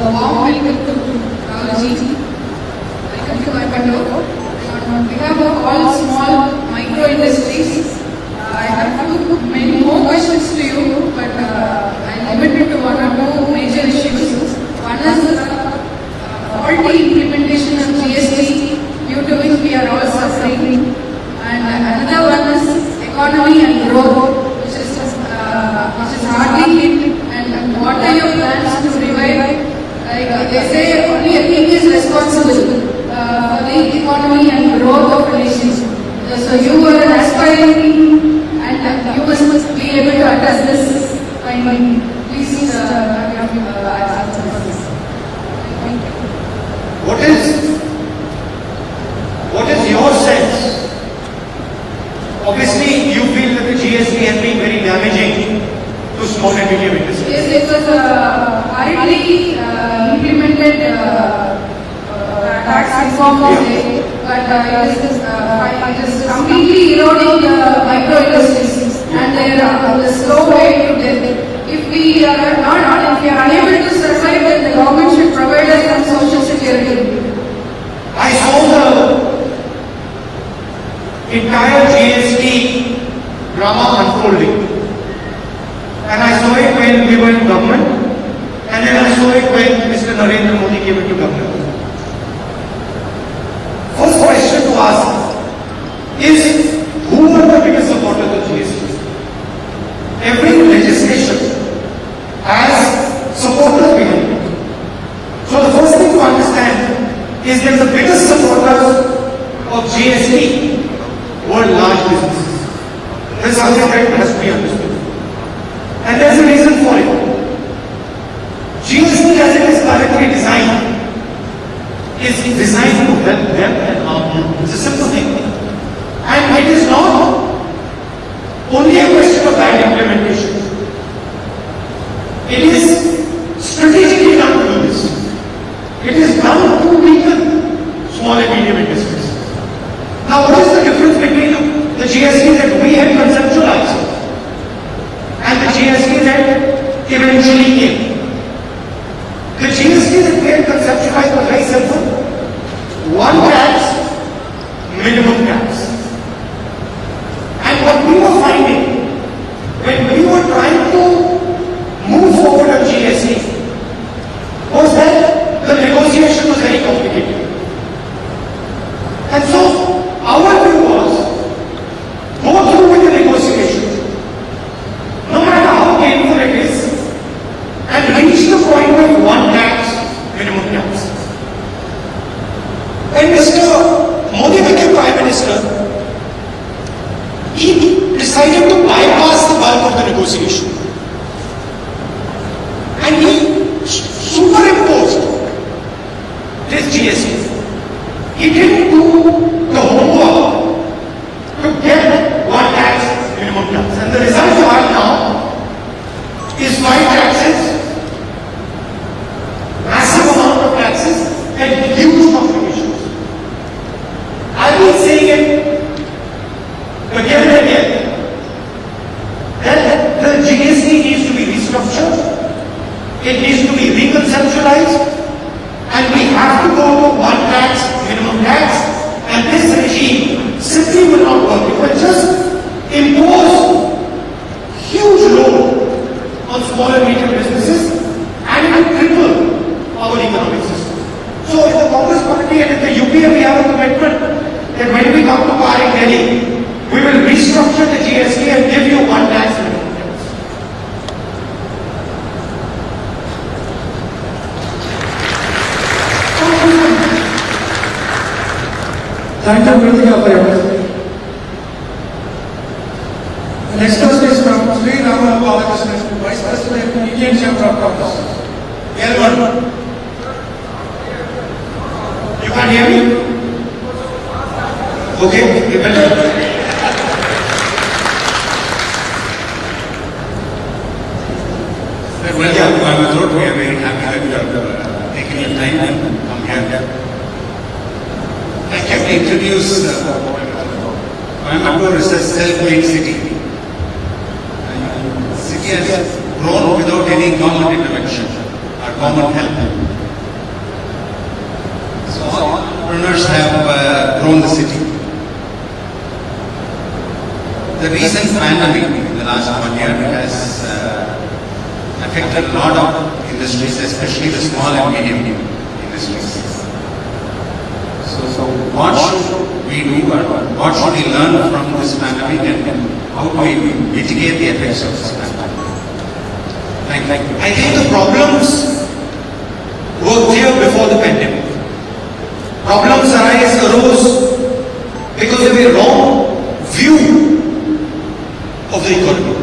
warm welcome to Rahulji. Welcome to Bangalore. On behalf of all small micro industries, I have many more questions to you, but I'll limit it to one or two major issues. One is faulty implementation of GST, due to which we are all suffering, and another one is economy and growth, which is hardly hit. And what are your plans to revive? Like they say, only a king is responsible for the economy and growth of a nation. So you are an aspiring king, and you must be able to address this. Please answer this. Thank you. What is your sense? Obviously, you feel that the GST has been very damaging to small and medium industries. Yes, it was hurriedly implemented tax reform, but it is completely eroding the micro industries, and they are the slow way to death. If we are unable to survive, then the government should provide us some social security. I saw the entire GST drama unfolding. And I saw it when we were in government, and then I saw it when Mr. Narendra Modi came into government. First question to ask is, who are the biggest supporters of GST? Every legislation has supporters behind it. So the first thing to understand is that the biggest supporters of GST were large businesses. This is something that has to be understood. And there's a reason for it. GST as it is currently designed is designed to help them and harm you. It's a simple thing. And it is not only a question of bad implementation. It is strategically done to do this. It is done to weaken small and medium industries. Now, what is the difference between the GST that we had conceptualized and the GST that eventually came? The GST that we had conceptualized was very simple. One tax, minimum tax. And what we were finding when we were trying to move forward on GST was that the negotiation was very complicated. And so our view was, go through with the negotiation, no matter how painful it is, and reach the point of one tax, minimum tax. When Mr. Modi became Prime Minister, he decided to bypass the bulk of the negotiation. And he superimposed this GST. He didn't do the homework to get one tax, minimum tax. And the result you have now is 5 taxes, massive amount of taxes, and huge complications. I've been saying it again and again that the GST needs to be restructured, it needs to be reconceptualized, and we have to go to one tax, minimum tax, and this regime simply will not work. It will just impose huge load on small and medium businesses, and it will cripple our economic system. So if the Congress Party and if the UPA we have a commitment that when we come to power in Delhi, we will restructure the GST and give you one tax, minimum tax. Thank you, Kritika, for your question. The next question is from Sri Rama Balakrishnan, Vice President, Indian Chamber of Commerce. L1. You can't hear me? Okay, you will. Well, I was not very happy that you have taken your time and come here. I can introduce Coimbatore is a self-made city. The city has grown without any government intervention or government help. entrepreneurs have grown the city. The recent pandemic in the last 1 year has affected a lot of industries, especially the small and medium industries. So what should we do or what should we learn from this pandemic and how do we mitigate the effects of this pandemic? Thank you. I think the problems were clear before the pandemic. Problems arose because of a wrong view of the economy.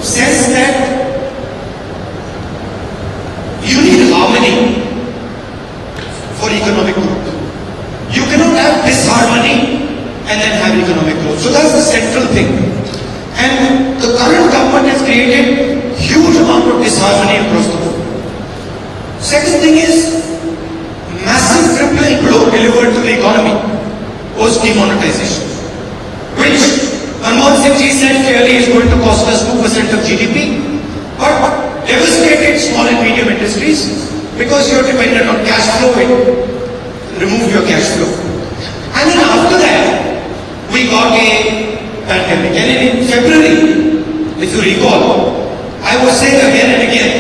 Sense that you need harmony for economic growth. You cannot have disharmony and then have economic growth. So that's the central thing. And the current government has created huge amount of disharmony across the board. Second thing is massive crippling blow delivered to the economy was demonetization, which Manmohan Singh ji said clearly is going to cost us 2% of GDP, but devastated small and medium industries because you're dependent on cash flow, it remove your cash flow. And then after that, we got a pandemic. And in February, if you recall, I was saying again and again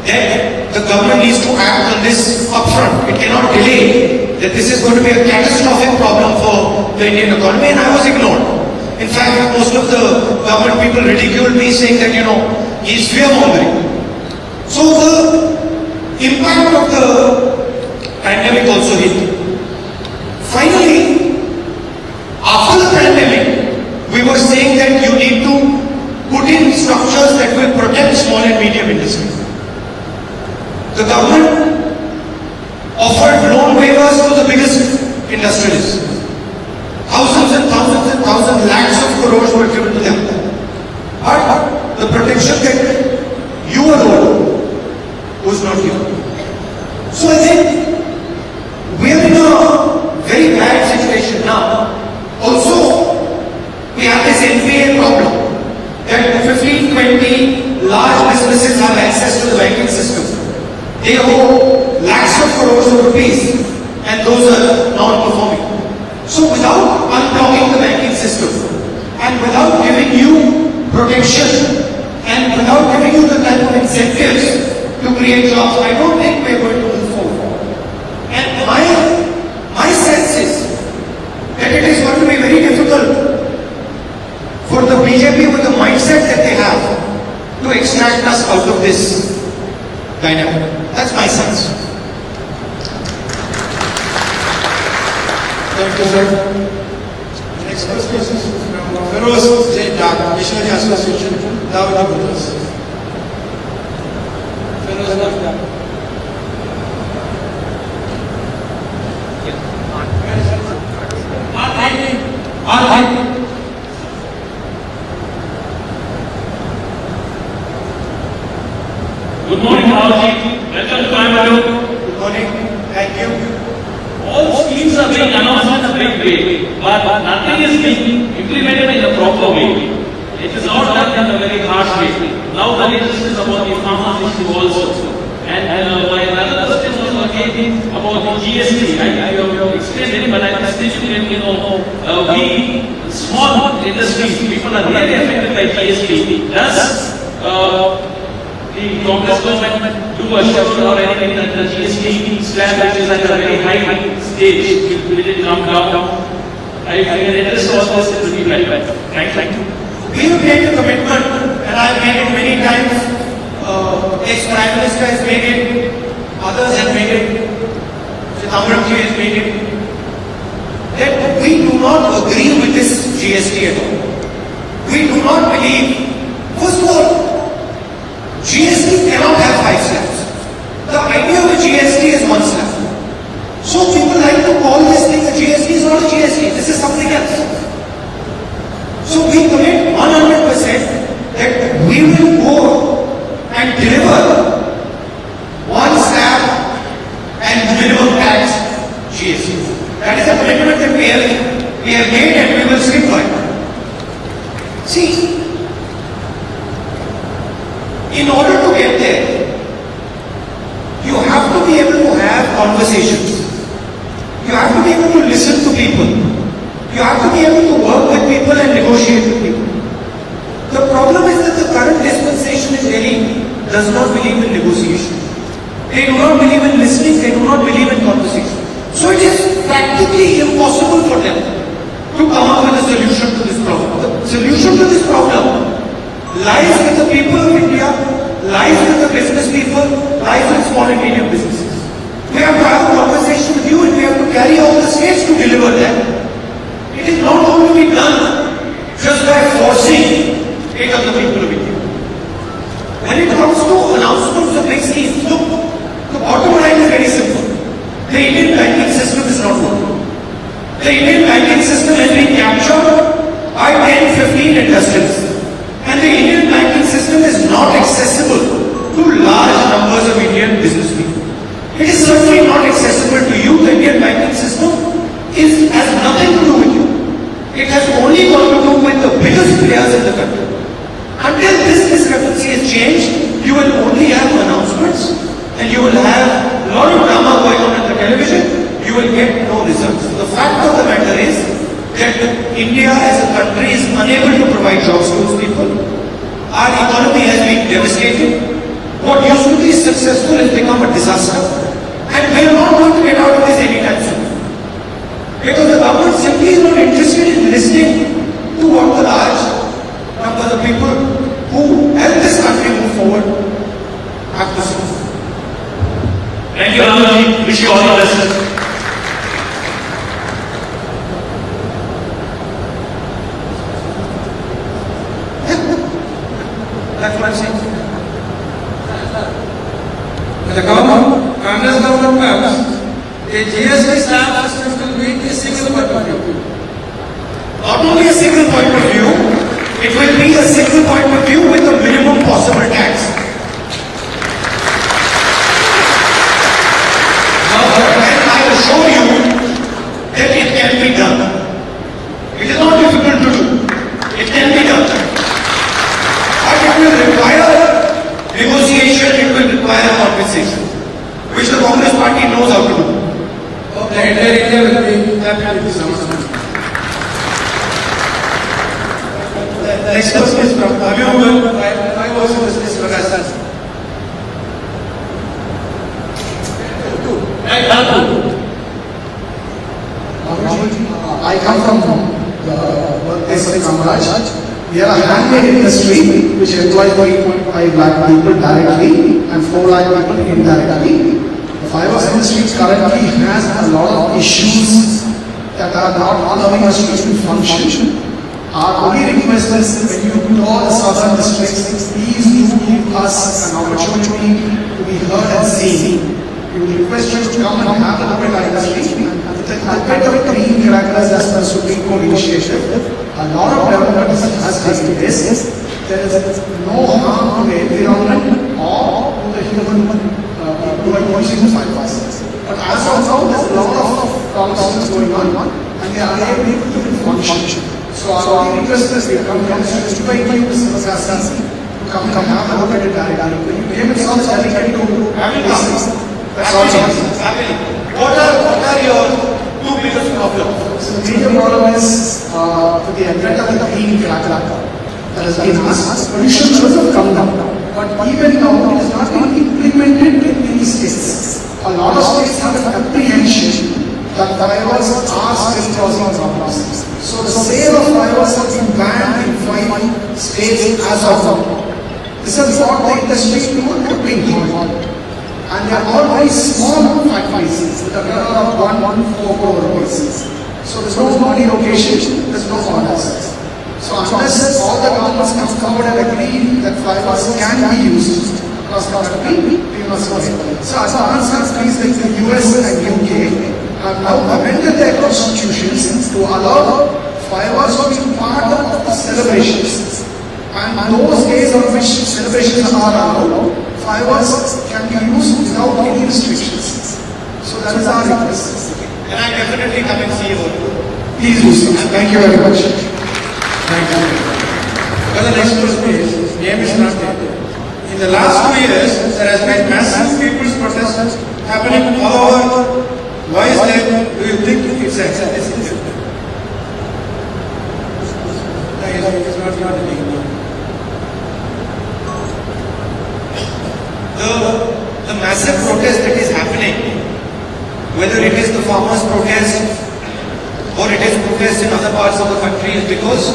that the government needs to act on this upfront. It cannot delay, that this is going to be a catastrophic problem for the Indian economy, and I was ignored. In fact, most of the government people ridiculed me saying that, he's fear-mongering. So the impact of the pandemic also hit. Finally, after the pandemic, we were saying that you need to put in structures that will protect small and medium industries. The government offered loan waivers to the biggest industrialists. Thousands and thousands and thousands, lakhs of crores were given to them. But the protection that you were owed was not given. So I think we are in a very bad situation now. Also, we have this NPA problem that 15, 20 large businesses have access to the banking system. They owe lakhs of crores of rupees and those are non-performing. So without unblocking the banking system and without giving you protection and without giving you the type of incentives to create jobs, I don't think we are going to move forward. And my sense is that it is going to be very difficult for the BJP with the mindset that they have to extract us out of this dynamic. That's my sense. Thank you, sir. Next question is from Feroz J. Dak, Missionary Association, Davudi Brothers. Feroz Dak. Good morning, Rahulji. Welcome to Coimbatore. Good morning. Thank you. All schemes are being announced in a big way, but nothing is being implemented in a proper way. It is not done in a very harsh way. Now the latest is about the farmers issue also. And my another question was again about the GST. I have explained it, but I am still, we small industries, people are really affected by GST. Does the Congress government do a schedule or anything that the GST slab, which is at a very high stage, will it come down? I feel it is also to be well. Thank you. We have made a commitment, and I have made it many times. Ex-Prime Minister has made it, others have made it, Chidambaram has made it, that we do not agree with this GST at all. We do not believe, first of all, GST cannot have 5 slabs. The idea of a GST is 1 slab. So people like to call this thing a GST. Is not a GST, this is something else. So we commit 100% that we will go and deliver 1 slab and minimum tax GST. That is a commitment that we have made and we will stick by. See, in order to get there, you have to be able to have conversations. You have to to be able to listen to people. You have to be able to work with people and negotiate with people. The problem is that the current dispensation in Delhi does not believe in negotiation. They do not believe in listening, they do not believe in conversation. So it is practically impossible for them to come up with a solution to this problem. The solution to this problem lies with the people of India, lies with the business people, lies with small and medium businesses. We have to have a conversation with you and we have to carry all the states to deliver that. It is not going to be done just by forcing it on the people of India. When it comes to announcements of big schemes, look, the bottom line is very simple. The Indian banking system is not working. The Indian banking system has been captured by 10-15 industries. And the Indian banking system is not accessible to large numbers of Indian business people. It is certainly not accessible to you. The Indian banking system has nothing to do with you. It has only got to do with the biggest players in the country. Until this discrepancy is changed, you will only have announcements and you will have a lot of drama going on the television. You will get no results. The fact of the matter is that India as a country is unable to provide jobs to its people. Our economy has been devastated. What used to be successful has become a disaster. And we are not going to get out of this anytime soon. Because the government simply is not interested in listening to what the large numbers of people who help this country move forward have to say. Thank you, Rahulji. Wish you all the best. That's what I'm saying. When the government, Congress government comes, the GST stamp system will be a single point of view. Not only a single point of view, it will be a single point of view with the minimum possible tax. And I assure you that it can be done. It is not difficult to do. It can be done. But it will require negotiation, it will require conversation, which the Congress party knows how to do. The entire India will be happy with this announcement. The next question is from Abhimanyu, I was in this organization. I come from the birthplace of Kamaraj. We are a handmade industry which employs 3.5 lakh people directly and 4 lakh people indirectly. The fibers industry currently has a lot of issues that are not allowing us to function. Our only request is when you do all the southern districts, please do give us an opportunity to be heard and seen. We will request you to come and have a look at our industry. With the advent of green crackers as per Supreme Court initiative, a lot of development has taken place. There is no harm to the environment or to the human who are using the fibers. But as of now, there is a lot of problems going on and they are unable to even function. So our request is we come to invite you, Mr. Sasi, to come and have a look at it directly. You came and saw the delicate to that's all. What are your two biggest problems? So the major problem is with the advent of the green cracker that has been asked, pollution levels have come down. But even now, it is not being implemented in many states. A lot of states have an apprehension that fibers are still causing problems. So the sale of fibers has been banned in 5 states as of now. This has brought the industry to a tipping point. And they are all very small factories with a turnover of 1.4 crore rupees. So there's no money location, there's no orders. So unless all the governments come forward and agree that fibers can be used across the country, we must wait. So advanced countries like the US and UK have now amended their constitutions to allow fibers to be part of the celebrations. And those days on which celebrations are allowed, fibers can be used without any restrictions. So that is our request. And I definitely come and see you. Please do so. Thank you very much. Thank you. Well, the next question is, name is not there. In the last 2 years, there has been massive people's protests happening all over. Why is that? Do you think presents this is the massive protest that is happening, whether it is the farmers' protest or it is protest in other parts of the country, is because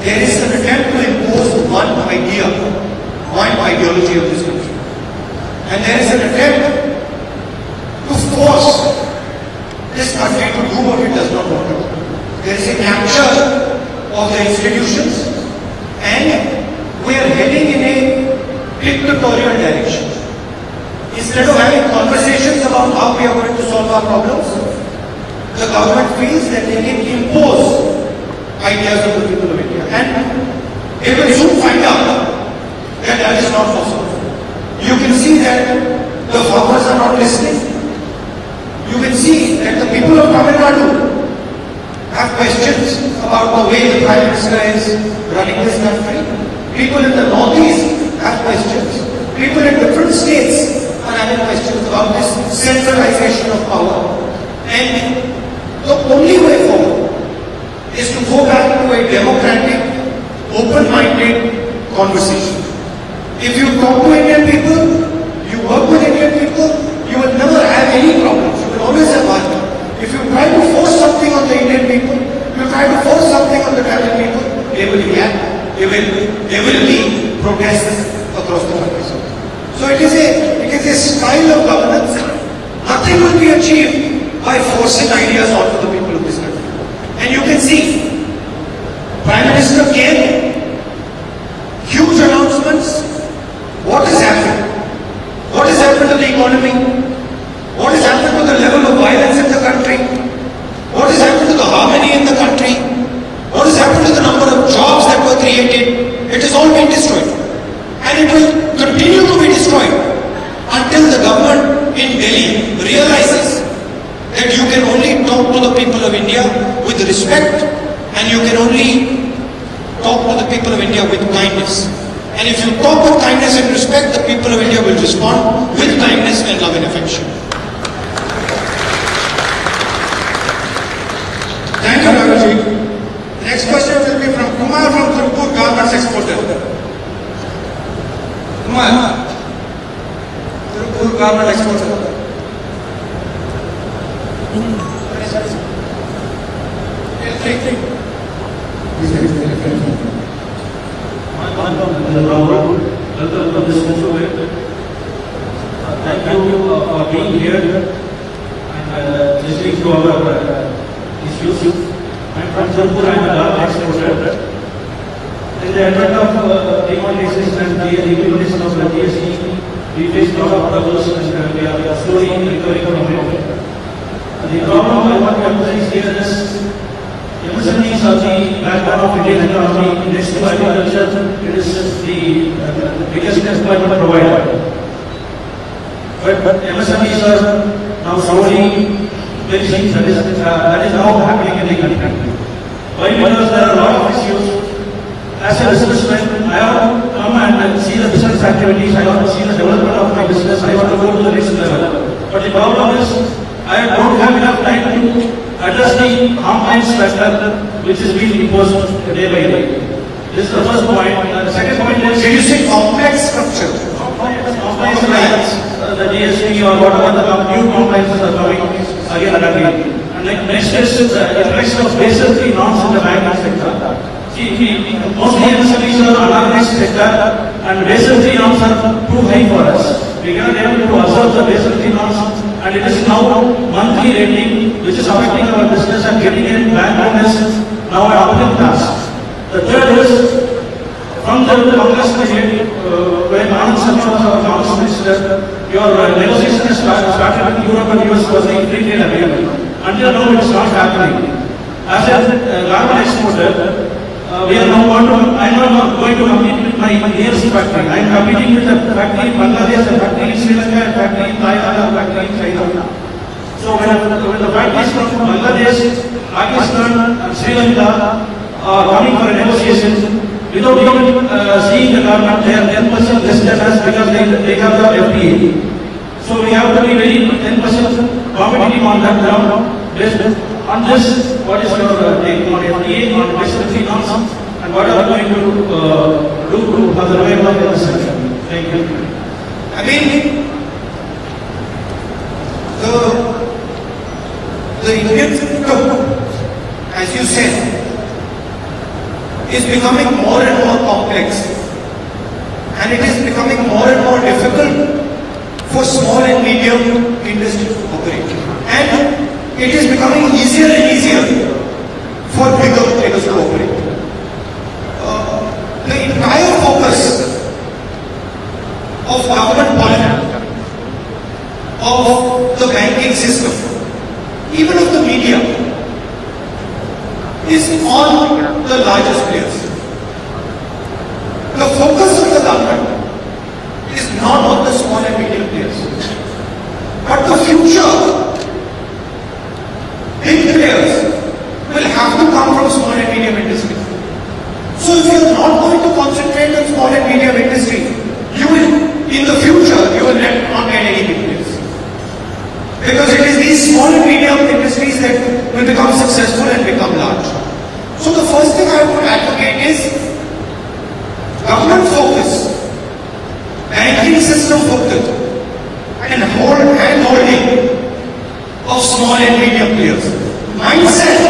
there is an attempt to impose one idea, one ideology of this country. And there is an attempt to force this country to do what it does not want to do. There is a capture of the institutions, and we are heading in a dictatorial direction. Instead of having conversations about how we are going to solve our problems, the government feels that they can impose ideas of the people of India. And they will soon find out that that is not possible. You can see that the farmers are not listening. You can see that the people of Tamil Nadu have questions about the way the Prime Minister is running this country. People in the Northeast have questions. People in different states are having questions about this centralization of power. And the only way forward is to go back to a democratic, open-minded conversation. If you talk to Indian people, you work with Indian people, you will never have any problems. You will always have one. If you try to force something on the Indian people, you try to force something on the Tamil people, they will react. They will lead protests across the country. So it is a style of governance. Nothing will be achieved by forcing ideas onto the people of this country. And you can see, Prime Minister came, huge announcements. What has happened? What has happened to the economy? What has happened to the level of violence in the country? What has happened to the harmony in the country? What has happened to the number of jobs that were created? It has all been destroyed. And it will continue to be destroyed until the government in Delhi realizes that you can only talk to the people of India with respect, and you can only talk to the people of India with kindness. And if you talk with kindness and respect, the people of India will respond with kindness and love and affection. Thank you, Raghuji. The next question will be from Kumar from Tirupur Garments Exporter. Kumar, Tirupur Garment Exporter. Welcome to this movement. Thank you for being here and listening to our issues. I'm from Tirupur, I'm a garment exporter. In the advent of demonetization and the elimination of the GST, we face a lot of troubles and we are slowly recovering from it. The problem I want to emphasize here is MSMEs are the backbone of Indian economy. Next to agriculture, it is the biggest employment provider. But MSMEs are now slowly perishing. That is now happening in the country. Why? Because there are a lot of issues. As a businessman, I have to come and see the business activities. I want to see the development of my business. I want to go to the next level. But the problem is, I don't have enough time to address the compliance factor which is being imposed day by day. This is the first point. The second point is, Can you say complex structure? compliance rights, the GST or whatever the new compliances are coming again and again. And next is the introduction of Basel III norms in the banking sector. See, mostly MSMEs are unorganized sector and Basel III norms are too high for us. We cannot able to observe the Basel III norms, and it is now monthly rating which is affecting our business and getting in bank bonus now an uphill task. The third is from the Congress budget, when Anand Sharma was our Finance Minister, your negotiation has started with Europe and US for the free trade agreement. Until now it is not happening. As a garment exporter, we are now I am not going to compete with my nearest factory. I am competing with a factory in Bangladesh, a factory in Sri Lanka, a factory in Thailand, a factory in China. So when the factories from Bangladesh, Pakistan and Sri Lanka are coming for a negotiation, without even seeing the government, they are 10% less than us because they have the FTA. So we have to be very 10% competitive on that ground. On this, what is your take on FDA, on distancing norms, and what are we going to do for the revival of the sector? Thank you. I mean, the Indian system, as you said, is becoming more and more complex, and it is becoming more and more difficult for small and medium industry to operate. And it is becoming easier and easier for bigger players to operate. The entire focus of government policy, of the banking system, even of the media, is on the largest players. The focus of the government is not on the small and medium players, but the future big players will have to come from small and medium industry. So if you are not going to concentrate on small and medium industry, you will, in the future, you will not get any big players. Because it is these small and medium industries that will become successful and become large. So the first thing I would advocate is government focus, banking system focus, and hand-holding of small and medium players. Mindset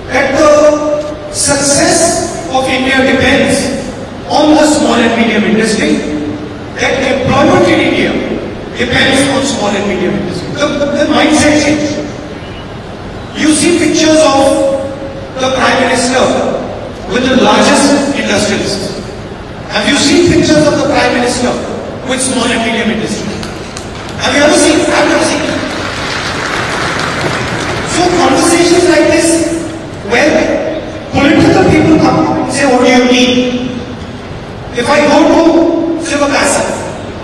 that the success of India depends on the small and medium industry, that employment in India depends on small and medium industry. The mindset change. You see pictures of the Prime Minister with the largest industrialists. Have you seen pictures of the Prime Minister with small and medium industry? Have you ever seen? I've never seen. So conversations like this, where political people come and say, what do you need? If I go to Sivakasa,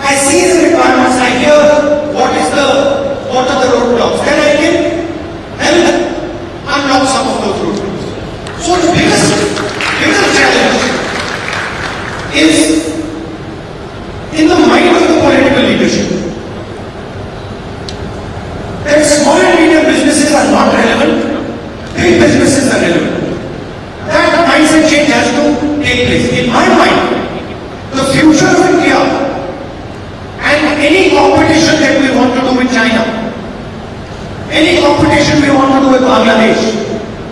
I see the requirements, I hear what are the roadblocks, then I can help unlock some of those roadblocks. So the biggest challenge is in the mind of the political leadership. That small and medium businesses are not relevant, big businesses are relevant. That mindset change has to take place. In my mind, the future of India and any competition that we want to do with China, any competition we want to do with Bangladesh,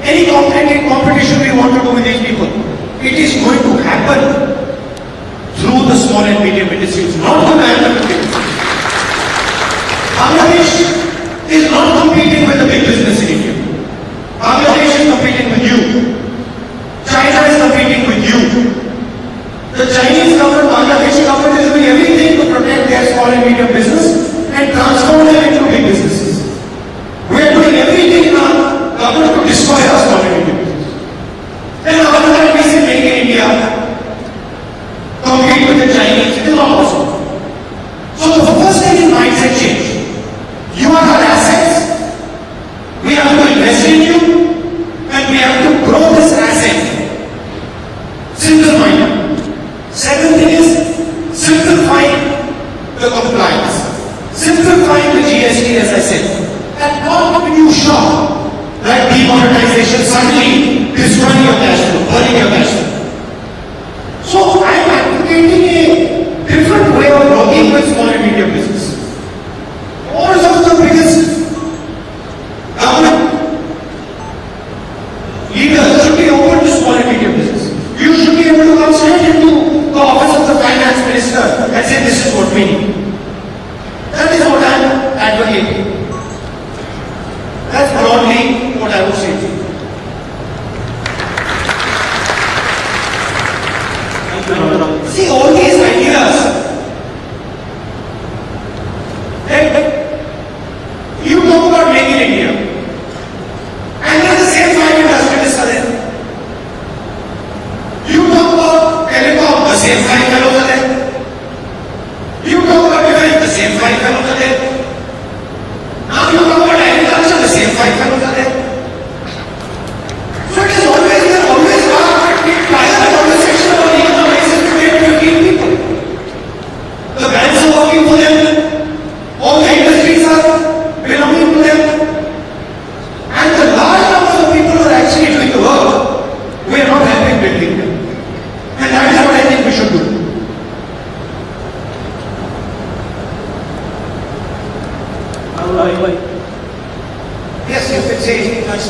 any competition we want to do with these people, it is going to happen through the small and medium industries, not the manufacturing. Bangladesh is not competing with the big business in India. Bangladesh is competing with you. China is competing with you. The Chinese government, Bangladeshi government is doing everything to protect their small and medium business and transform them into big businesses. We are doing everything in our government to destroy our small and medium business. Then after that we say make in India, compete with the Chinese. It is not possible. So the first thing is mindset change. You are our assets. We have to invest in you and we have to grow this asset. Simple mind. Second thing is simplifying the compliance. Simplifying the GST, as I said. And not new shock like demonetization suddenly destroying your cash flow, burning your cash flow. So I am advocating a different way of working with small and medium business. What is one of the biggest government leaders should be open to small and medium business. You should be able to come straight into the office of the finance minister and say this is what we need. That is what I am advocating. That's broadly what I would say. Yes, you could say much.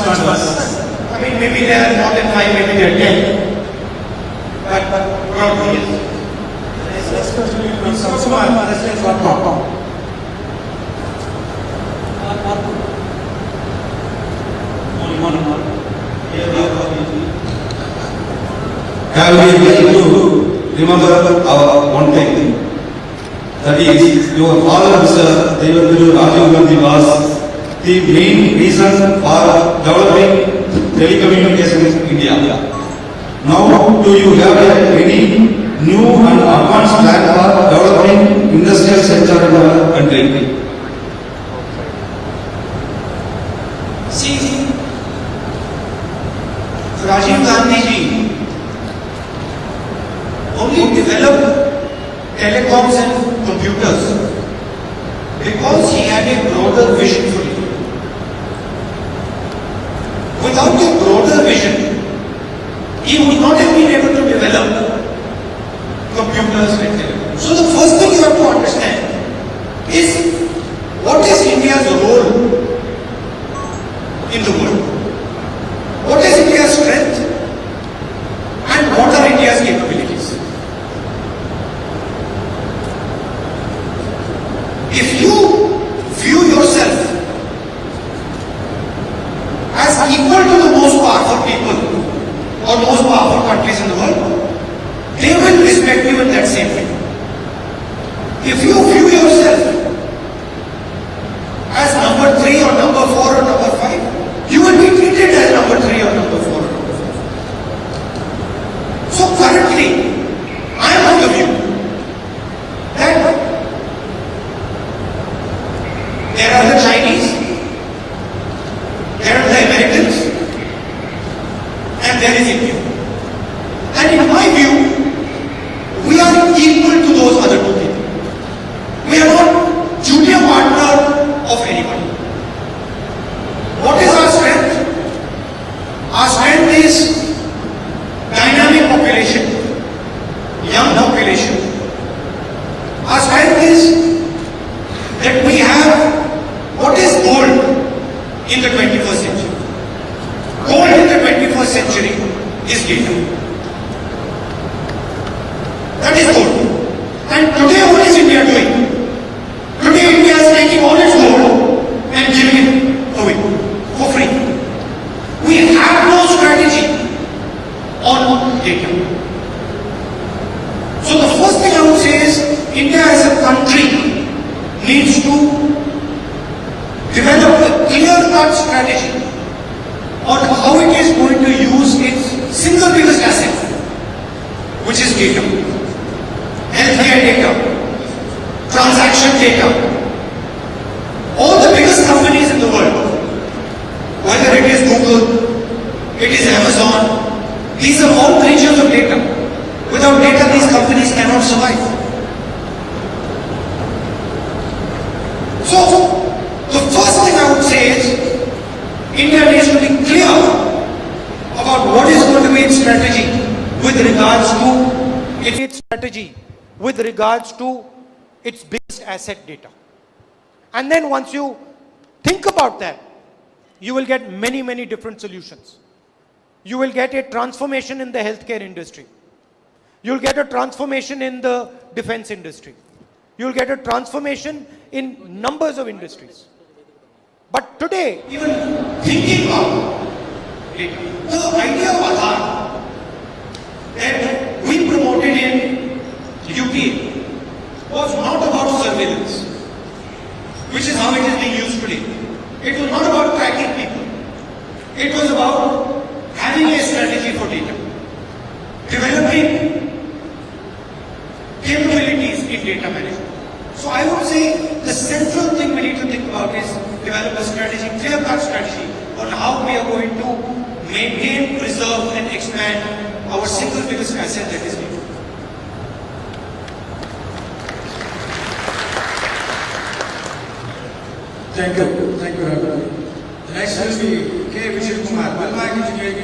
I mean, maybe they are more than 5, maybe they are 10. But broadly, yes. Next question will be from Suman@wrestling.com. Have we like to remember our one thing? That is, your father, Mr. Devendra Rajiv Gandhi, was the main reason for developing telecommunications in India. Now, do you have any new and advanced plan for developing industrial sector in our country? See, Rajiv Gandhi ji only developed telecoms and computers because he had a broader vision for it. Without a broader vision, he would not have been able to develop computers and telecoms. So the first thing you have to understand is what is India's role in the world? What is India's strength? And what are India's capabilities? If you view yourself as equal to the most powerful people or most powerful countries in the world, they will respect you in that same way. If you view yourself as number 3 or number 4 or number 5, you will be treated as number 3 or number 4 or number 5. So currently, I am of the view that there are the Chinese, there are the Americans, and there is India. And in my view, we are equal to those other two people. We are not junior partner of anybody. What is our strength? Our strength is dynamic population, young population. Our strength is that we have what is gold in the 21st century. Gold in the 21st century is data. That is gold. And today what is India doing? Today India is taking all its gold and giving it away for free. We have no strategy on data. So the first thing I would say is India as a country needs to develop a clear-cut strategy on how it is going to use its single biggest asset, which is data. Healthcare data, transaction data. All the biggest companies in the world, whether it is Google, it is Amazon, these are all creatures of data. Without data, these companies cannot survive. So, the first thing I would say is, India needs to be clear about what is going to be its strategy with regards to its biggest asset data. And then once you think about that, you will get many different solutions. You will get a transformation in the healthcare industry. You'll get a transformation in the defense industry. You'll get a transformation in numbers of industries. But today, even thinking about it, the idea of Aadhaar that we promoted in UP was not about surveillance, which is how it is being used today. It was not about tracking people. It was about having a strategy for data, developing capabilities in data management. So I would say the central thing we need to think about is develop a strategy, clear-cut strategy on how we are going to maintain, preserve and expand our single biggest asset, that is data. Thank you, Ravi. The next will be K. Vijay Kumar. Welcome to JK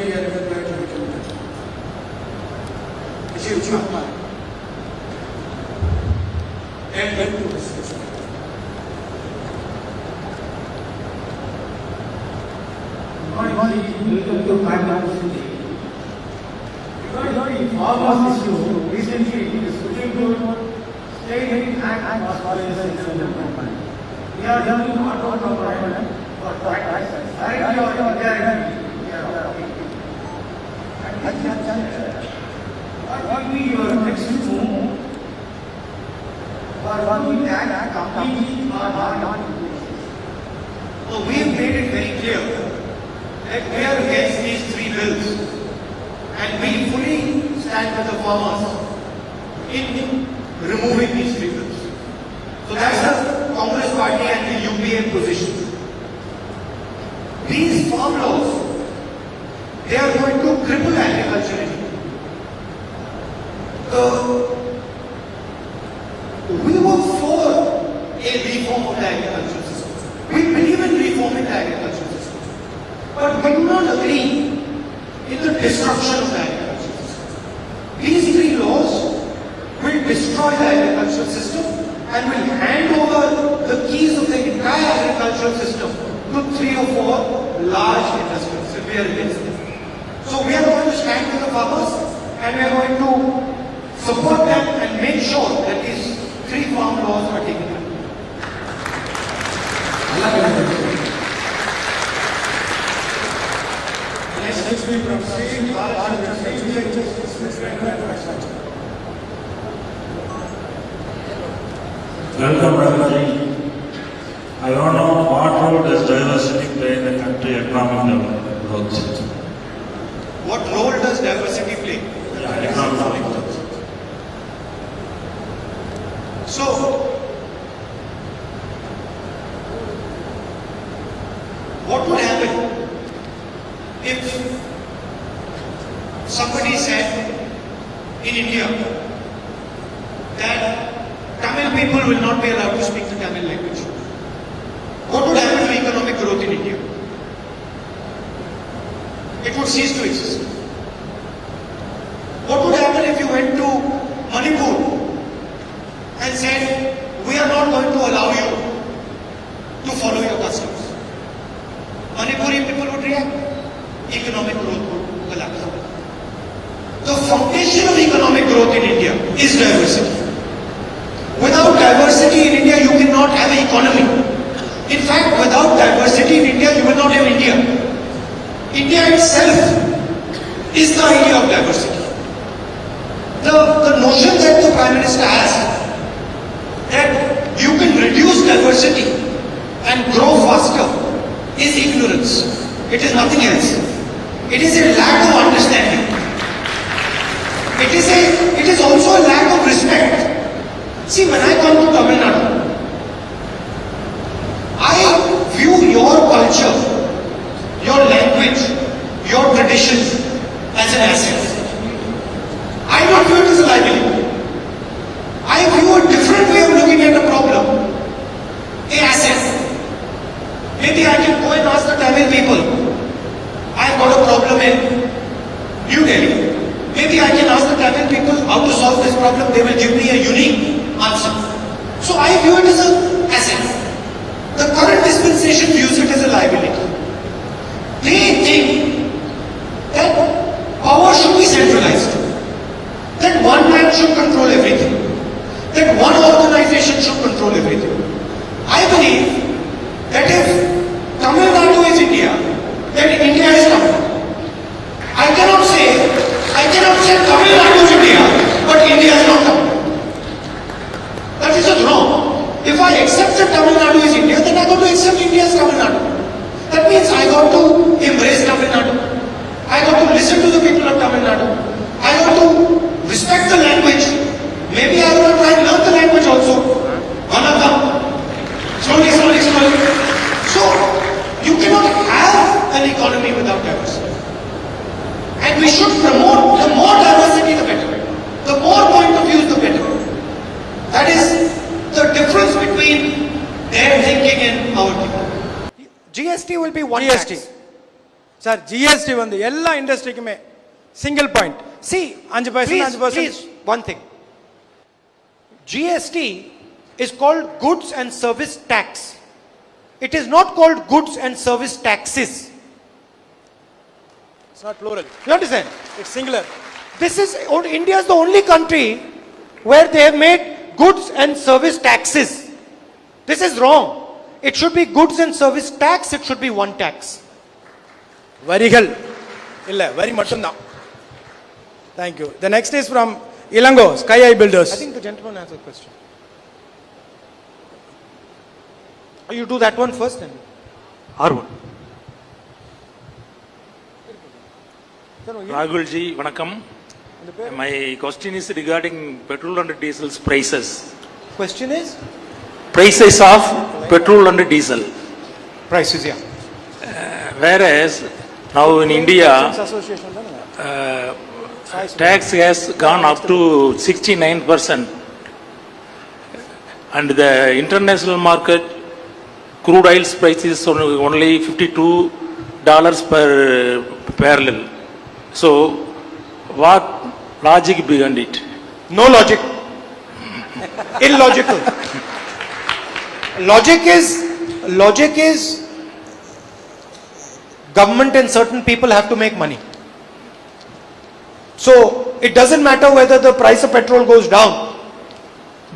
Vijay Kumar. And welcome to Bangalore City. Regarding the farmers issue, recently the Supreme Court stayed and was always in the government. We are having not on government for tax, directly or indirectly. We are talking. What will be your next move for doing that completely or not? So we have made it very clear that we are against these three bills and we fully stand with the farmers in removing these three bills. So that's the Congress Party and the UPA position. These farm laws, they are going to cripple agriculture in India. We were for a reform of the agricultural system. We believe in reforming the agricultural system. But we do not agree in the destruction of the agricultural system. These three laws will destroy the agricultural system and will hand over the keys of the entire agricultural system to 3 or 4 large industries if we are against it. So we are going to stand with the farmers and we are going to support them and make sure that these three farm laws are taken up. Next week from saying Welcome, Ramaji. I don't know what role does diversity play in the country economic growth. What role does diversity play? Economic growth. So, what would happen if somebody said in India that Tamil people will not be allowed to speak the Tamil language? What would happen to economic growth in India? It would cease to exist. What would happen if you went to Manipur and said, we are not going to allow you to follow your customs? Manipuri people would react. Economic growth would collapse. The foundation of economic growth in India is diversity. Without diversity in India, you cannot have an economy. In fact, without diversity in India, you will not have India. India itself is the idea of diversity. The notion that the Prime Minister has that you can reduce diversity and grow faster is ignorance. It is nothing else. It is a lack of understanding. It is also a lack of respect. See, when I come to Tamil Nadu, I view your culture, your language, your traditions as an asset. I don't view it as a liability. I view a different way of looking at a problem. A asset. Maybe I can go and ask the Tamil people, I've got a problem in New Delhi. Maybe I can ask the Tamil people how to solve this problem. They will give me a unique answer. So I view it as an asset. The current dispensation views it as a liability. They think that power should be centralized. That one man should control everything. That one organization should control everything. I believe that if Tamil Nadu is India, then India is Tamil Nadu. I cannot say Tamil Nadu is India, but India is not Tamil Nadu. That is just wrong. If I accept that Tamil Nadu is India, then I got to accept India as Tamil Nadu. That means I got to embrace Tamil Nadu. I got to listen to the people of Tamil Nadu. I got to respect the language. Maybe I will try and learn the language also. One of them. Slowly. So, you cannot have an economy without diversity. And we should promote the more diversity, the better. The more point of views, the better. That is the difference between their thinking and our thinking. GST will be one GST. tax. Sir GST வந்து எல்லா இண்டஸ்ட்ரிக்குமே single point See, 5% please, one thing. GST is called goods and service tax. It is not called goods and service taxes. It's not plural. You understand? It's singular. India is the only country where they have made goods and service taxes. This is wrong. It should be goods and service tax, it should be one tax. வரிகள் இல்ல வரி மட்டும்தான். Thank you. The next is from Ilango, Sky Eye Builders. I think the gentleman has a question. You do that one first then. R1. Rahul ji, vanakkam. My question is regarding petrol and diesel's prices. Question is? Prices of petrol and diesel. Prices, yeah. Whereas now in India, Association tax has gone up to 69%. And the international market, crude oil's price is only $52 per barrel. So, what logic behind it? No logic. Illogical. Logic is government and certain people have to make money. So it doesn't matter whether the price of petrol goes down.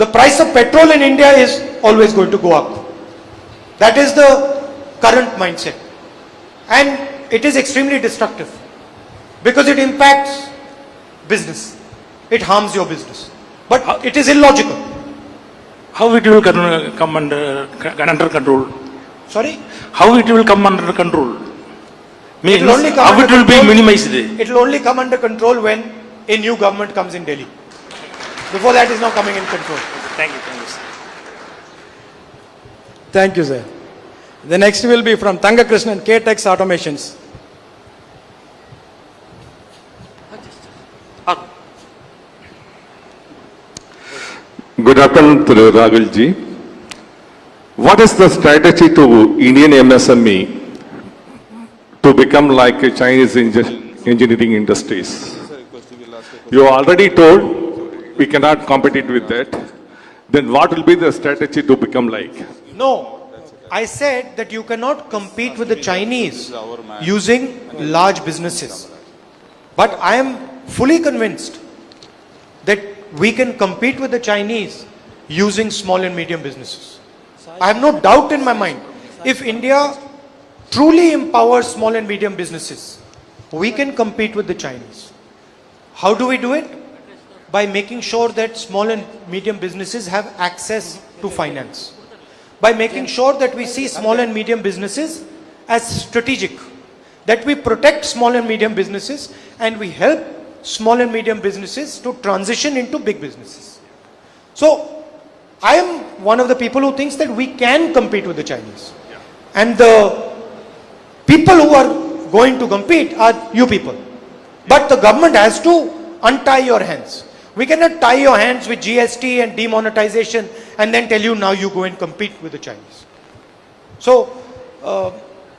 The price of petrol in India is always going to go up. That is the current mindset. And it is extremely destructive because it impacts business. It harms your business. But it is illogical. How it will come under control? Sorry? How it will come under control? Means It will only come how under it will be control- minimized? It will only come under control when a new government comes in Delhi. Before that is now coming in control. Thank you, sir. Thank you, sir. The next will be from Tanga Krishnan, K-Tex Automations. Good afternoon to Rahul ji. What is the strategy to Indian MSME to become like a Chinese engineering industries? You already told we cannot compete with that. Then what will be the strategy to become like? No, I said that you cannot compete with the Chinese using large businesses. But I am fully convinced that we can compete with the Chinese using small and medium businesses. I have no doubt in my mind. If India truly empowers small and medium businesses, we can compete with the Chinese. How do we do it? By making sure that small and medium businesses have access to finance. By making sure that we see small and medium businesses as strategic. That we protect small and medium businesses and we help small and medium businesses to transition into big businesses. So, I am one of the people who thinks that we can compete with the Chinese. And the people who are going to compete are you people. But the government has to untie your hands. We cannot tie your hands with GST and demonetization and then tell you now you go and compete with the Chinese. So,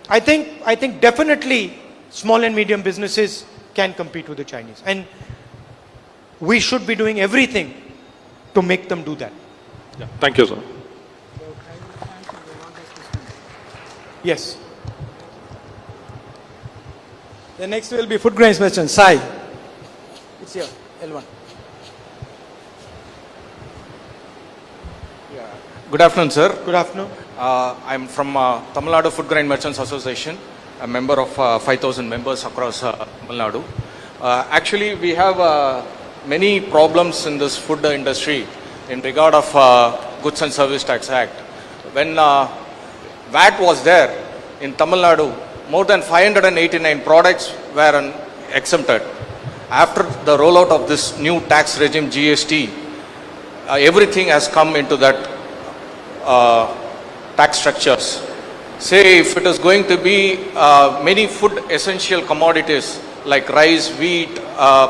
I think definitely small and medium businesses can compete with the Chinese. And we should be doing everything to make them do that. Yeah. Thank you, sir. Yes. The next will be food grains merchant, Sai. It's here, L1. Good afternoon, sir. Good afternoon. I'm from Tamil Nadu Food Grain Merchants Association, a member of 5,000 members across Tamil Nadu. Actually, we have many problems in this food industry in regard of Goods and Service Tax Act. When VAT was there in Tamil Nadu, more than 589 products were exempted. After the rollout of this new tax regime, GST, everything has come into that tax structures. Say if it is going to be many food essential commodities like rice, wheat,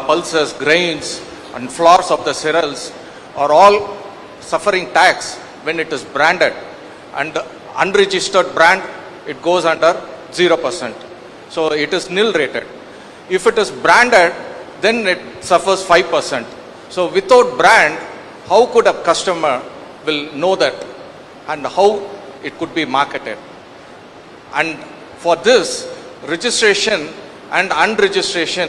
pulses, grains and flours of the cereals are all suffering tax when it is branded, and unregistered brand it goes under 0%. So it is nil rated. If it is branded, then it suffers 5%. So without brand, how could a customer will know that and how it could be marketed? And for this, registration and unregistration,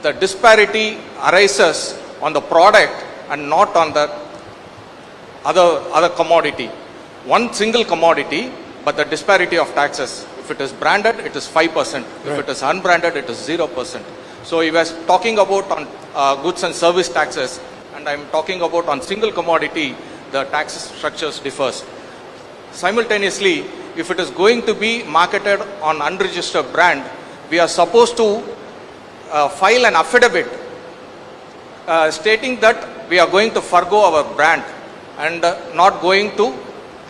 the disparity arises on the product and not on the other commodity. One single commodity, but the disparity of taxes. If it is branded, it is 5%. If it is unbranded, it is 0%. So he was talking about on goods and service taxes, and I am talking about on single commodity, the tax structures differs. Simultaneously, if it is going to be marketed on unregistered brand, we are supposed to file an affidavit stating that we are going to forgo our brand and not going to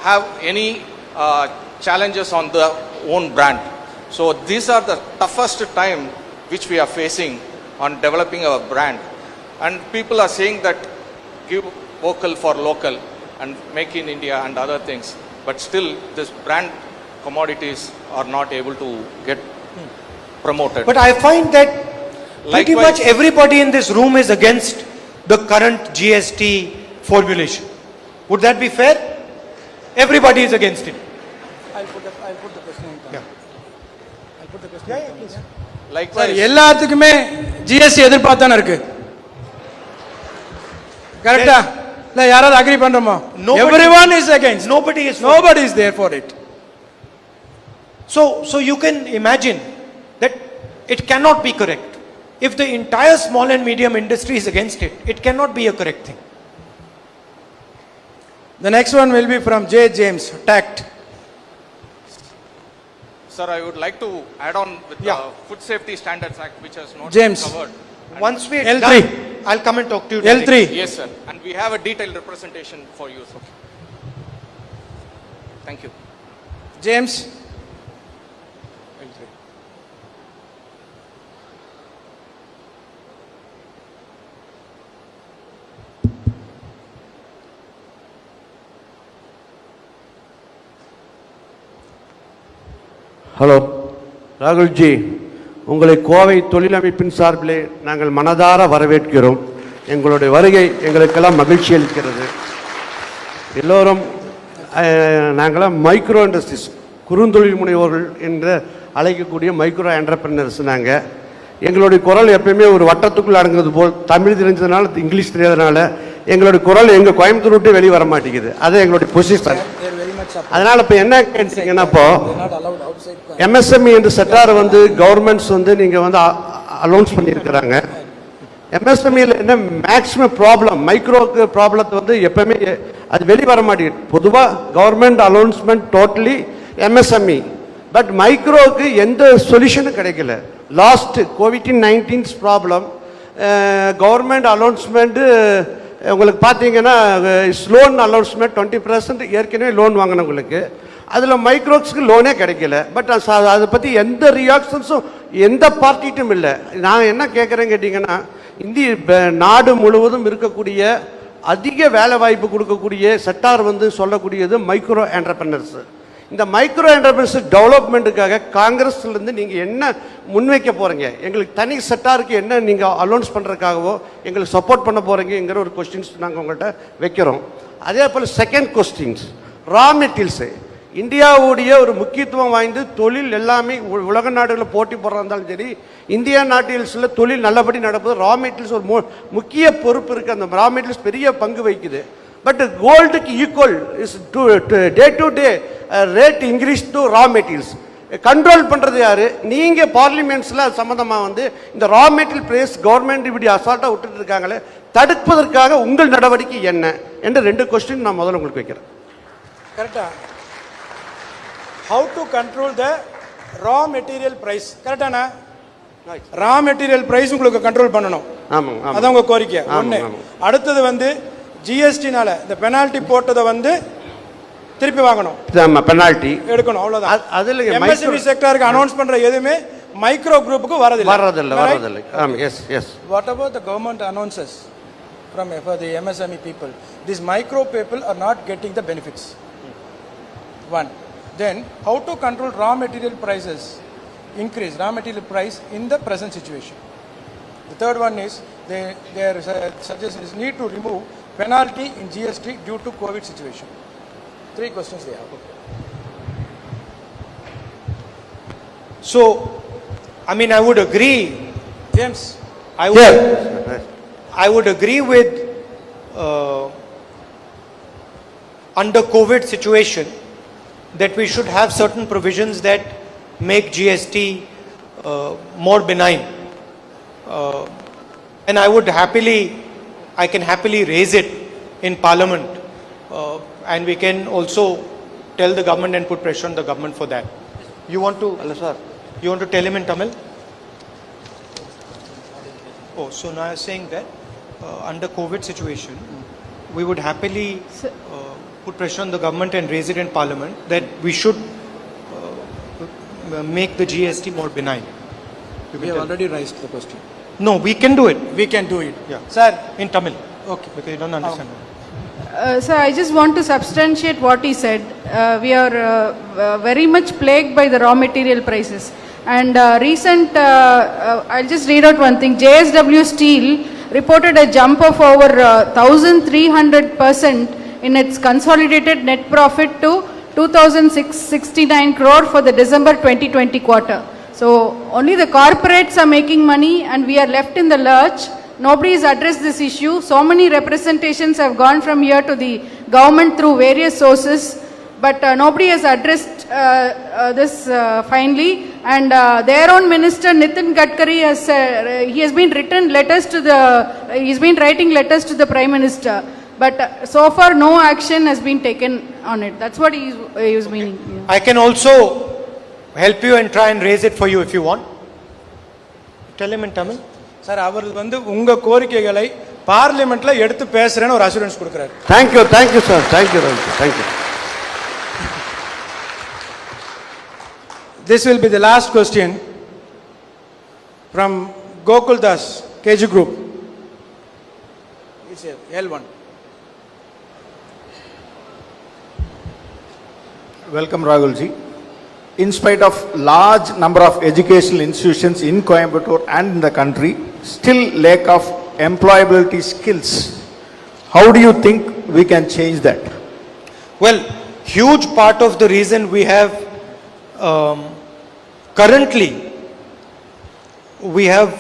have any challenges on the own brand. So these are the toughest time which we are facing on developing our brand. And people are saying that give vocal for local and make in India and other things. But still this brand commodities are not able to get promoted. But I find that pretty Likewise- much everybody in this room is against the current GST formulation. Would that be fair? Everybody is against it. I'll put the question in. Yeah. I'll put the question. Yeah, please. Sir Likewise, எல்லாத்துக்குமே GST எதிர்பார்த்தானே இருக்கு கரெக்டா இல்ல யாராவது agree பண்றோமா everyone is against nobody is there for it. So you can imagine that it cannot be correct. If the entire small and medium industry is against it, it cannot be a correct thing. The next one will be from J. James, TACT. sir, I would like to add on with Yeah. the Food Safety Standards Act, which has not James. been covered. Once we are L3. done, I'll come and talk to you. L3. directly. Yes, sir. And we have a detailed representation for you, sir. Thank you. James. Hello Rahul ji, உங்களை கோவை தொழிலமைப்பின் சார்பிலே நாங்கள் மனதார வரவேற்கிறோம். எங்களுடைய வருகை எங்களுக்கெல்லாம் மகிழ்ச்சி அளிக்கிறது. எல்லோரும் நாங்களாம் மைக்ரோ இண்டஸ்ட்ரீஸ், குறுந்தொழில் முனைவோர்கள் என்று அழைக்கக்கூடிய மைக்ரோ என்டர்பிரினர்ஸ். நாங்கள் எங்களுடைய குரல் எப்பயுமே ஒரு வட்டத்துக்குள் அடங்குறது போல், தமிழ் தெரிஞ்சதுனால இங்கிலீஷ் தெரியாதனால எங்களுடைய குரல் எங்கள் கோயம்புத்தூர் விட்டு வெளியே வர மாட்டேங்குது. அது எங்களுடைய பொசிஷன். அதனால் இப்போ என்ன கேட்டீங்கன்னா, இப்போ எம்எஸ்எம்இ என்று செக்டார் வந்து கவர்மெண்ட்ஸ் வந்து நீங்கள் வந்து அலௌன்ஸ் பண்ணியிருக்கிறாங்க. எம்எஸ்எம்இயில் என்ன மேக்ஸிமம் ப்ராப்ளம், மைக்ரோக்கு ப்ராப்ளத்தை வந்து எப்பவுமே அது வெளியே வர மாட்டேங்குது. பொதுவாக கவர்மெண்ட் அலௌன்ஸ்மெண்ட் டோட்டலி எம்எஸ்எம்இ, பட் மைக்ரோவுக்கு எந்த சொல்யூஷனும் கிடைக்கல. லாஸ்ட் கோவிட்-19 ப்ராப்ளம் கவர்மெண்ட் அலௌன்ஸ்மெண்ட்டு உங்களுக்கு பார்த்தீங்கன்னா லோன் அலௌன்ஸ்மெண்ட் 20% ஏற்கனவே லோன் வாங்கினவங்களுக்கு, அதில் மைக்ரோக்ஸுக்கு லோனே கிடைக்கல. பட் அதை பற்றி எந்த ரியாக்ஷன்ஸும் எந்த பார்ட்டிட்டும் இல்லை. நான் என்ன கேட்குறேன்னு கேட்டிங்கன்னா, இந்திய நாடு முழுவதும் இருக்கக்கூடிய அதிக வேலை வாய்ப்பு கொடுக்கக்கூடிய செக்டார் வந்து சொல்லக்கூடியது மைக்ரோ என்டர்பிரினர்ஸ். இந்த மைக்ரோ என்டர்பிரினர்ஸ் டெவலப்மெண்ட்டுக்காக காங்கிரஸ்லேருந்து நீங்கள் என்ன முன்வைக்க போகிறீங்க? எங்களுக்கு தனி செக்டாருக்கு என்ன நீங்கள் அலௌன்ஸ் பண்ணுறதுக்காகவோ எங்களுக்கு சப்போர்ட் பண்ண போகிறீங்கிற ஒரு கொஸ்டின்ஸ் நாங்கள் உங்கள்கிட்ட வைக்கிறோம். அதே போல் செகண்ட் கொஸ்டின்ஸ், ரா மெட்டீரியல்ஸு. இந்தியாவுடைய ஒரு முக்கியத்துவம் வாய்ந்து தொழில் எல்லாமே உலக நாடுகளில் போட்டி போடுறதா இருந்தாலும் சரி, இந்தியா நாட்டில்ஸில் தொழில் நல்லபடி நடப்பது ரா மெட்டீரியல்ஸ் ஒரு முக்கிய பொறுப்பு இருக்குது. அந்த ரா மெட்டீரியல்ஸ் பெரிய பங்கு வகிக்குது. பட் கோல்டுக்கு equal is day to day rate increase to raw materials. Control பண்ணுறது யார்? நீங்கள் பார்லிமெண்ட்ஸில் சம்மந்தமாக வந்து இந்த ரா மெட்டீரியல் ப்ரைஸ் கவர்மெண்ட் இப்படி அசால்ட்டாக விட்டுட்டு இருக்காங்களே, தடுப்பதற்காக உங்கள் நடவடிக்கை என்ன என்று 2 கொஸ்டின் நான் முதல்ல உங்களுக்கு வைக்கிறேன். கரெக்டா? How to control the raw material price? கரெக்டானா? ரா மெட்டீரியல் பிரைஸ் உங்களுக்கு கண்ட்ரோல் பண்ணணும். ஆமாம், அதான் உங்க கோரிக்கை. ஒன்று. அடுத்தது வந்து ஜிஎஸ்டினால இந்த பெனால்டி போட்டதை வந்து திருப்பி வாங்கணும், பெனால்டி எடுக்கணும். அவ்வளவுதான். அதில் எம்எஸ்எம்இ செக்டாருக்கு அனௌன்ஸ் பண்ற எதுவுமே மைக்ரோ குரூப்புக்கு வரதில்லை. Yes yes. What about the government announces for the MSME people? These micro people are not getting the benefits. One. Then how to control raw material prices, increase raw material price in the present situation? The third one is their suggestion is need to remove penalty in GST due to COVID situation. 3 questions they have. So I mean, I would agree. James. I would agree with under COVID situation that we should have certain provisions that make GST more benign. And I can happily raise it in Parliament, and we can also tell the government and put pressure on the government for that. You want to tell him in Tamil? Oh, so now you're saying that under COVID situation, we would happily put pressure on the government and raise it in Parliament that we should make the GST more benign. We have already raised the question. No, we can do it. We can do it. Yeah. Sir. In Tamil. Okay. Because you don't understand. Sir, I just want to substantiate what he said. We are very much plagued by the raw material prices. And I'll just read out one thing. JSW Steel reported a jump of over 1,300% in its consolidated net profit to 2,669 crore for the December 2020 quarter. So only the corporates are making money and we are left in the lurch. Nobody has addressed this issue. So many representations have gone from here to the government through various sources, but nobody has addressed this finally. And their own minister Nitin Gadkari has been writing letters to the Prime Minister, but so far no action has been taken on it. That's what he was meaning. Yeah. I can also help you and try and raise it for you if you want. Tell him in Tamil. Sir அவர் உங்க கோரிக்கைகளை பார்லிமெண்ட்ல எடுத்து பேசுறேன்னு ஒரு assurance கொடுக்கிறார். Thank you sir, thank you. This will be the last question from Gokul Das, KG Group. It's L1. Welcome Rahulji. In spite of large number of educational institutions in Coimbatore and in the country, still lack of employability skills. How do you think we can change that? Well, huge part of the reason we have currently we have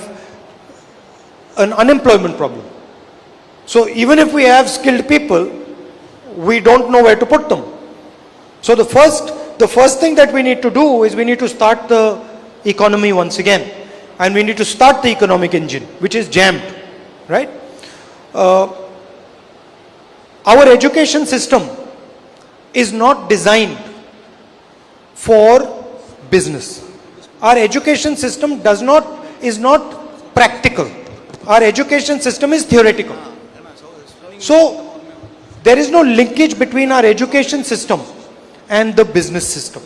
an unemployment problem. So even if we have skilled people, we don't know where to put them. So the first thing that we need to do is we need to start the economy once again, and we need to start the economic engine, which is jammed, right? Our education system is not designed for business. Our education system is not practical. Our education system is theoretical. So there is no linkage between our education system and the business system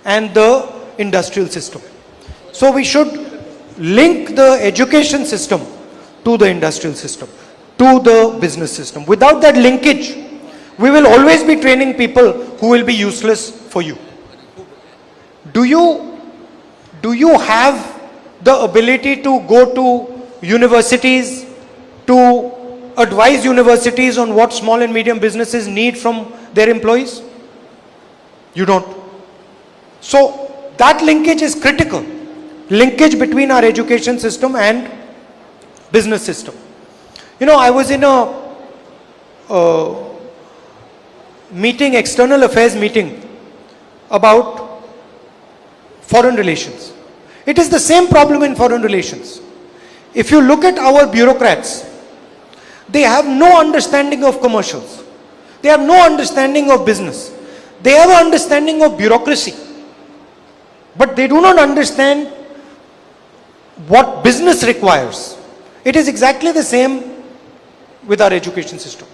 and the industrial system. So we should link the education system to the industrial system, to the business system. Without that linkage, we will always be training people who will be useless for you. Do you have the ability to go to universities, to advise universities on what small and medium businesses need from their employees? You don't. So that linkage is critical. Linkage between our education system and business system. You know, I was in a meeting, external affairs meeting about foreign relations. It is the same problem in foreign relations. If you look at our bureaucrats, they have no understanding of commercials. They have no understanding of business. They have an understanding of bureaucracy. But they do not understand what business requires. It is exactly the same with our education system.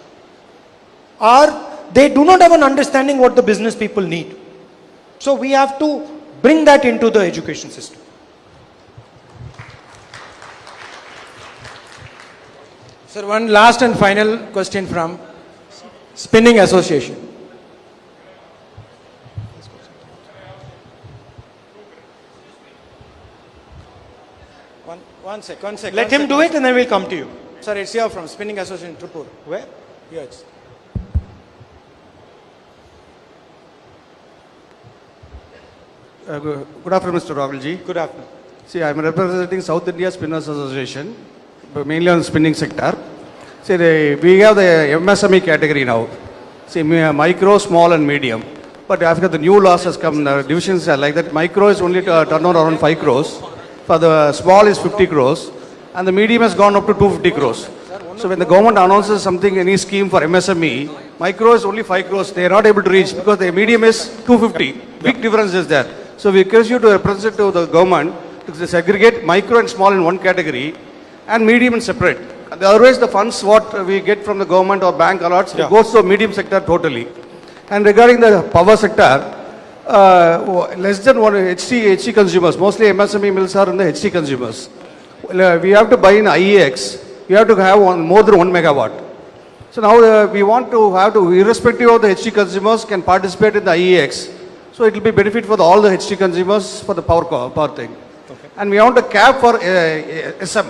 They do not have an understanding what the business people need. So we have to bring that into the education system. Sir, one last and final question from Spinning Association. One sec. Let him do it and then we'll come to you. Sir, it's here from Spinning Association, Tripur. Where? Here it's. Good afternoon, Mr. Rahulji. Good afternoon. See, I'm representing South India Spinners Association, mainly on the spinning sector. See, we have the MSME category now. See, micro, small and medium. But after the new laws has come, the divisions are like that. Micro is only turnover around 5 crores. For the small is 50 crores. And the medium has gone up to 250 crores. So when the government announces something, any scheme for MSME, micro is only 5 crores. They are not able to reach because the medium is 250. Big difference is there. So we request you to represent to the government to segregate micro and small in one category and medium in separate. Otherwise, the funds what we get from the government or bank allots goes to the medium sector totally. And regarding the power sector, less than one HT consumers, mostly MSME mills are in the HT consumers. We have to buy in IEX, we have to have more than 1 megawatt. So now we want to have to, irrespective of the HT consumers, can participate in the IEX. So it will be benefit for all the HT consumers for the power thing. Okay. And we want a cap for SM,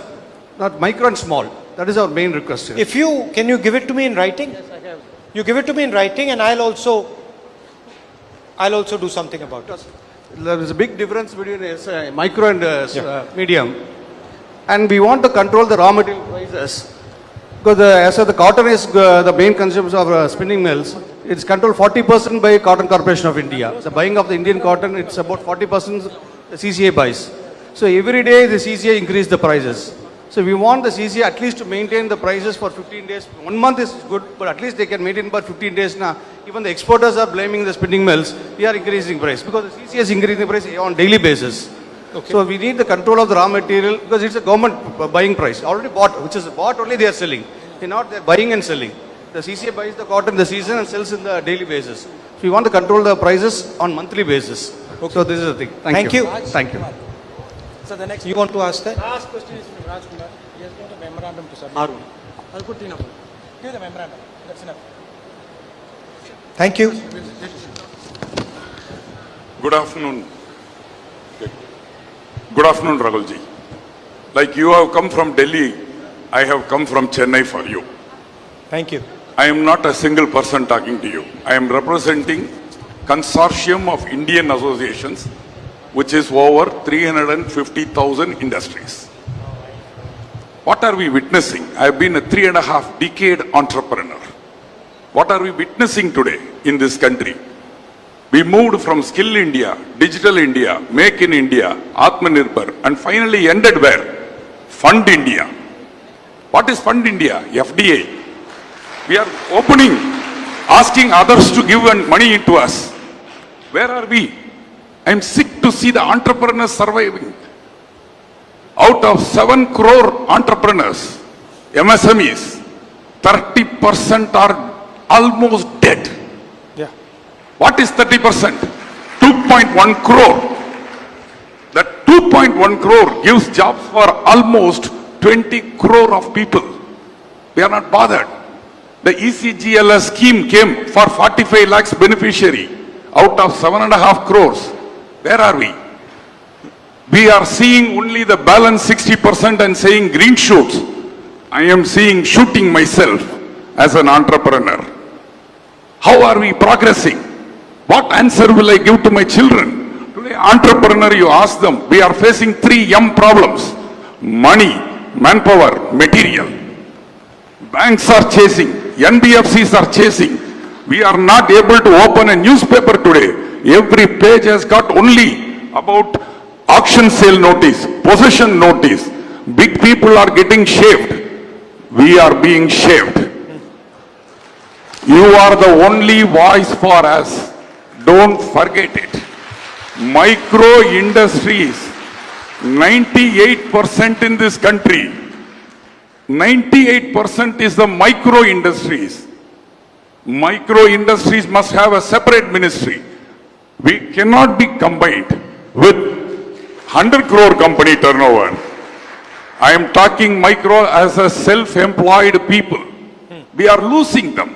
not micro and small. That is our main request here. If you, can you give it to me in writing? Yes, I have. You give it to me in writing and I'll also do something about it. There is a big difference between micro and medium. And we want to control the raw material prices. Because as the cotton is the main consumers of spinning mills, it's controlled 40% by Cotton Corporation of India. The buying of the Indian cotton, it's about 40% the CCA buys. So every day the CCA increase the prices. So we want the CCA at least to maintain the prices for 15 days. 1 month is good, but at least they can maintain for 15 days now. Even the exporters are blaming the spinning mills. We are increasing price because the CCA is increasing the price on daily basis. Okay. So we need the control of the raw material because it's a government buying price. Already bought, which is bought only they are selling. They're buying and selling. The CCA buys the cotton the season and sells in the daily basis. So we want to control the prices on monthly basis. Okay. So this is the thing. Thank you. Thank you. So the next You want to ask that? last question is from Rajkumar. He has got a memorandum to submit. Arun. I'll put in a give the memorandum. That's enough. Thank you. Good afternoon. Good afternoon, Rahulji. Like you have come from Delhi, I have come from Chennai for you. Thank you. I am not a single person talking to you. I am representing consortium of Indian associations, which is over 350,000 industries. What are we witnessing? I have been a 3.5 decade entrepreneur. What are we witnessing today in this country? We moved from Skill India, Digital India, Make in India, Atmanirbhar, and finally ended where? Fund India. What is Fund India? FDI. We are opening, asking others to give money into us. Where are we? I am sick to see the entrepreneurs surviving. Out of 7 crore entrepreneurs, MSMEs, 30% are almost dead. Yeah. What is 30%? 2.1 crore. That 2.1 crore gives jobs for almost 20 crore of people. We are not bothered. The ECGLS scheme came for 45 lakhs beneficiary out of 7.5 crores. Where are we? We are seeing only the balance 60% and saying green shoots. I am seeing shooting myself as an entrepreneur. How are we progressing? What answer will I give to my children? Today, entrepreneur, you ask them, we are facing 3 M problems. Money, manpower, material. Banks are chasing, NBFCs are chasing. We are not able to open a newspaper today. Every page has got only about auction sale notice, possession notice. Big people are getting shaved. We are being shaved. You are the only voice for us. Don't forget it. Micro industries, 98% in this country. 98% is the micro industries. Micro industries must have a separate ministry. We cannot be combined with 100 crore company turnover. I am talking micro as a self-employed people. We are losing them.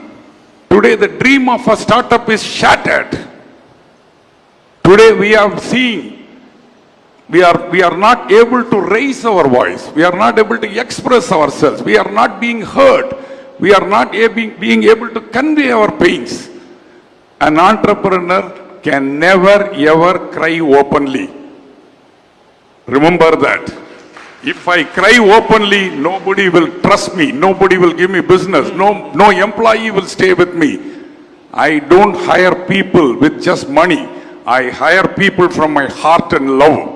Today the dream of a startup is shattered. Today we are seeing we are not able to raise our voice. We are not able to express ourselves. We are not being heard. We are not being able to convey our pains. An entrepreneur can never ever cry openly. Remember that. If I cry openly, nobody will trust me. Nobody will give me business. No employee will stay with me. I don't hire people with just money. I hire people from my heart and love.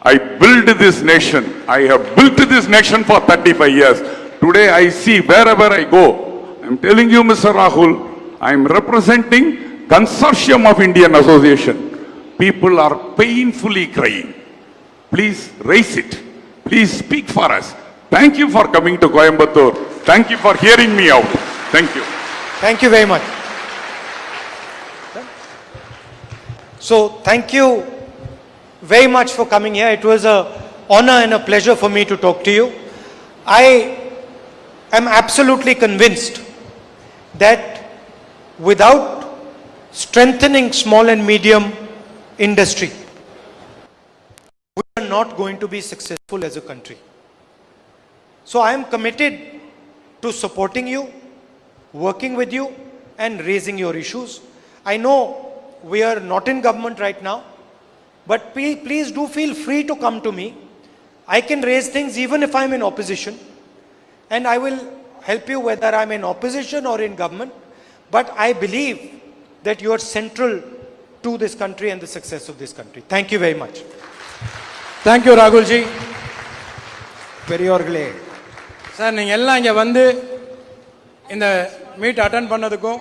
I build this nation. I have built this nation for 35 years. Today I see wherever I go. I'm telling you, Mr. Rahul, I'm representing Consortium of Indian Association. People are painfully crying. Please raise it. Please speak for us. Thank you for coming to Coimbatore. Thank you for hearing me out. Thank you. Thank you very much. So thank you very much for coming here. It was an honor and a pleasure for me to talk to you. I am absolutely convinced that without strengthening small and medium industry, we are not going to be successful as a country. So I am committed to supporting you, working with you, and raising your issues. I know we are not in government right now, but please do feel free to come to me. I can raise things even if I'm in opposition, and I will help you whether I'm in opposition or in government. But I believe that you are central to this country and the success of this country. Thank you very much. Thank you, Rahul ji. பெரியோர்களே, sir நீங்கள் எல்லாம் இங்கே வந்து இந்த meet attend பண்ணதுக்கும்